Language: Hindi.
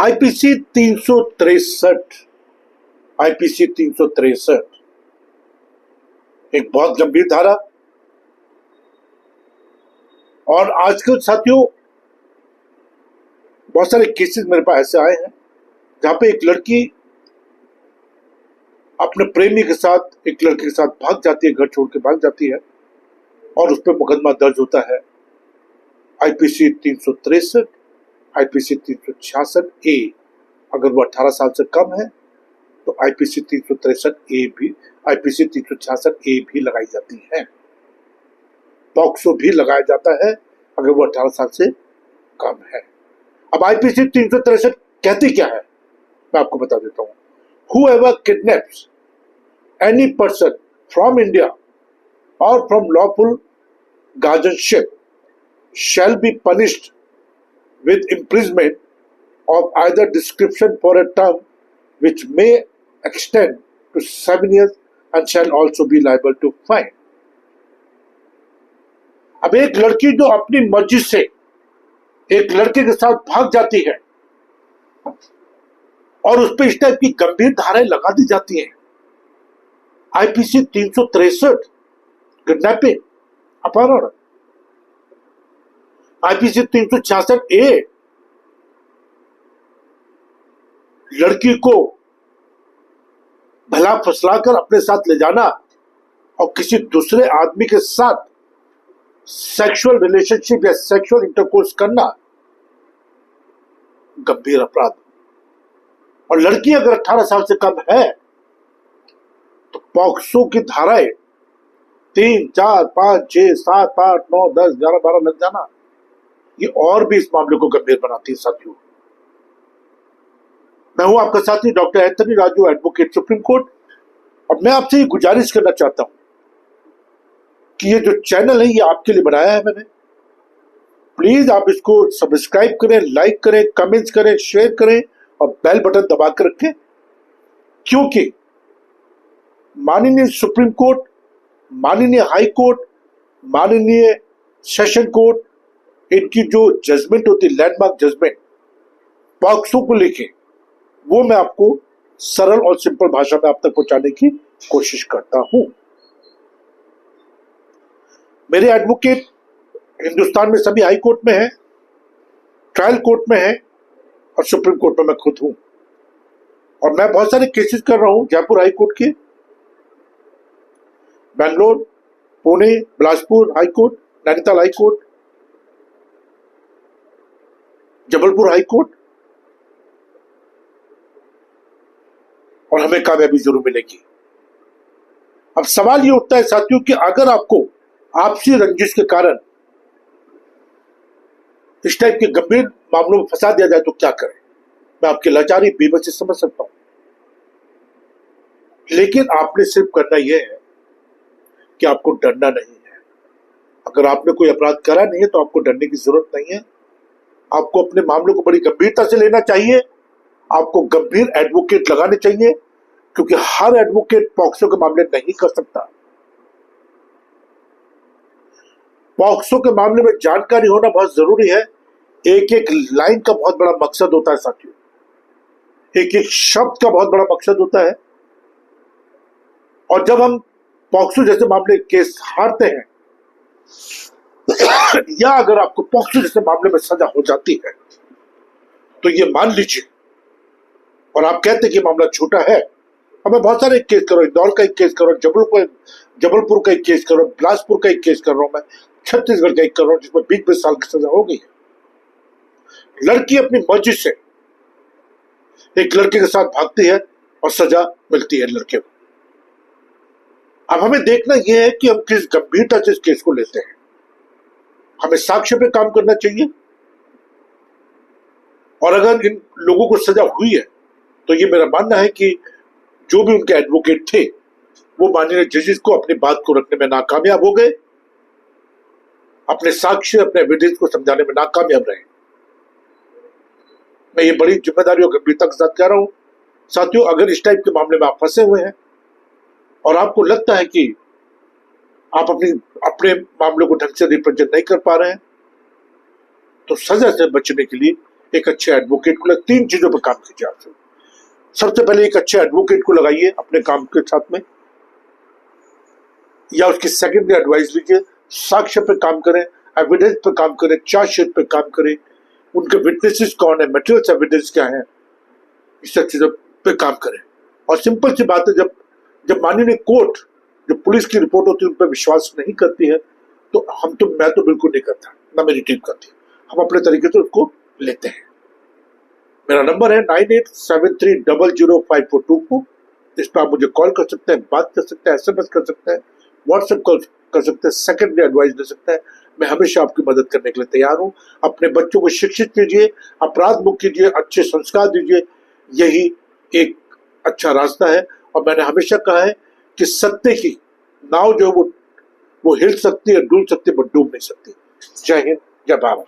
आईपीसी 363, आईपीसी 363 एक बहुत गंभीर धारा। और आजकल साथियों बहुत सारे केसेस मेरे पास ऐसे आए हैं जहां पे एक लड़की अपने प्रेमी के साथ एक लड़के के साथ भाग जाती है, घर छोड़ के भाग जाती है और उस पर मुकदमा दर्ज होता है आईपीसी 363, आईपीसी 366 ए। अगर वो 18 साल से कम है तो आईपीसी 363 ए भी, आईपीसी 366 ए भी लगाई जाती है। पॉक्सो भी लगाया जाता है अगर वो 18 साल से कम है। अब आईपीसी 363 कहती क्या है मैं आपको बता देता हूं। Whoever kidnaps any person from India or from lawful guardianship shall be punished with imprisonment of either description for a term which may extend to 7 years and shall also be liable to fine। अब एक लड़की जो अपनी मर्जी से एक लड़के के साथ भाग जाती है और उस पर इस टाइप की गंभीर धाराएं लगा दी जाती हैं, आईपीसी 363 किडनैपिंग, अपहरण, आईपीसी 366 ए लड़की को भला फसलाकर अपने साथ ले जाना और किसी दूसरे आदमी के साथ सेक्सुअल रिलेशनशिप या सेक्सुअल इंटरकोर्स करना गंभीर अपराध। और लड़की अगर 18 साल से कम है तो पॉक्सो की धाराएं 3, 4, 5, 6, 7, 8, 9, 10, 11, 12 लग जाना ये और भी इस मामले को गंभीर बनाती है साथियों। मैं हूं आपका साथी doctor Anthony Raju, advocate supreme court. और मैं आपसे ये गुजारिश करना चाहता हूं कि ये जो चैनल है ये आपके लिए बनाया है मैंने। प्लीज आप इसको सब्सक्राइब करें, लाइक करें, कमेंट्स करें, शेयर करें और बेल बटन दबा कर रखें, क्योंकि माननीय सुप्रीम कोर्ट, माननीय हाई कोर्ट, माननीय सेशन कोर्ट, इनकी जो जजमेंट होती है, लैंडमार्क जजमेंट पॉक्सो को लेके, वो मैं आपको सरल और सिंपल भाषा में आप तक पहुंचाने की कोशिश करता हूं। मेरे एडवोकेट हिंदुस्तान में सभी हाई कोर्ट में है, ट्रायल कोर्ट में है और सुप्रीम कोर्ट में मैं खुद हूं। और मैं बहुत सारे केसेस कर रहा हूं जयपुर हाई कोर्ट के, Bangalore, Pune, Bilaspur high court, Nainital high court, Jabalpur high court, और हमें कामयाबी जरूर मिलेगी। अब सवाल ये उठता है साथियों कि अगर आपको आपसी रंजिश के कारण इस टाइप के गंभीर मामलों में फंसा दिया जाए तो क्या करें। मैं आपकी लाचारी बेबसी समझ सकता हूं, लेकिन आपने सिर्फ करना यह है कि आपको डरना नहीं है। अगर आपने कोई अपराध करा नहीं है तो आपको डरने की जरूरत नहीं है। आपको अपने मामलों को बड़ी गंभीरता से लेना चाहिए। आपको गंभीर एडवोकेट लगाने चाहिए, क्योंकि हर एडवोकेट पॉक्सो के मामले नहीं कर सकता। पॉक्सो के मामले में जानकारी होना बहुत जरूरी है। एक एक लाइन का बहुत बड़ा मकसद होता है साथियों, एक एक शब्द का बहुत बड़ा मकसद होता है। और जब हम पॉक्सो जैसे मामले केस हारते हैं या अगर आपको पॉक्सो जैसे मामले में सजा हो जाती है तो ये मान लीजिए, और आप कहते हैं कि मामला छोटा है, अब मैं बहुत सारे केस कर रहा हूं, इंदौर का एक केस कर रहा हूं, जबलपुर का एक केस कर रहा हूं, बिलासपुर का एक केस कर रहा हूं, मैं छत्तीसगढ़ का एक कर रहा हूं जिसमें 20-20 साल की सजा हो गई है। लड़की अपनी मर्जी से एक लड़के के साथ भागती है और सजा मिलती है लड़के को। अब हमें देखना यह है कि हम किस गंभीरता से इस केस को लेते हैं। हमें साक्ष्य पे काम करना चाहिए, और अगर इन लोगों को सजा हुई है तो ये मेरा मानना है कि जो भी उनके एडवोकेट थे वो माननीय जजेस को अपनी बात को रखने में नाकामयाब हो गए, अपने साक्ष्य, अपने एविडेंस को समझाने में नाकामयाब रहे। मैं ये बड़ी जिम्मेदारी और गंभीरता के साथ कह रहा हूं साथियों। अगर इस टाइप के मामले में आप फंसे हुए हैं और आपको लगता है कि आप अपने मामले को ढंग से रिप्रेजेंट नहीं कर पा रहे हैं, तो सजा से बचने के लिए एक अच्छे एडवोकेट को 3 चीजों पर काम कीजिए आप सब। सबसे पहले एक अच्छे एडवोकेट को लगाइए अपने काम के साथ में, या उसकी सेकेंडरी एडवाइस लीजिए। साक्ष्य पे काम करें, एविडेंस पे काम करें, चार्जशीट पे काम करें, उनके विटनेसेस कौन है, मटेरियल एविडेंस क्या है, इस सब चीजों पे काम करें। और सिंपल सी बात है, जब माननीय कोर्ट जो पुलिस की रिपोर्ट होती है उन पर विश्वास नहीं करती है, तो मैं तो बिल्कुल नहीं करता, ना मेरी टीम करती। हम अपने तरीके से उसको लेते हैं। मेरा नंबर है 9873005424। इस पर आप मुझे कॉल कर सकते हैं, बात कर सकते हैं, SMS कर सकते हैं, व्हाट्सएप कॉल कर सकते हैं, सेकेंडरी एडवाइस दे सकते हैं। मैं हमेशा आपकी मदद करने के लिए तैयार हूं। अपने बच्चों को शिक्षित कीजिए, अपराध मुक्त कीजिए, अच्छे संस्कार दीजिए, यही एक अच्छा रास्ता है। और मैंने हमेशा कहा है कि सत्य की नाव जो वो हिल सकती है, डूब सकती है, बट डूब नहीं सकती। जय हिंद, जय भारत।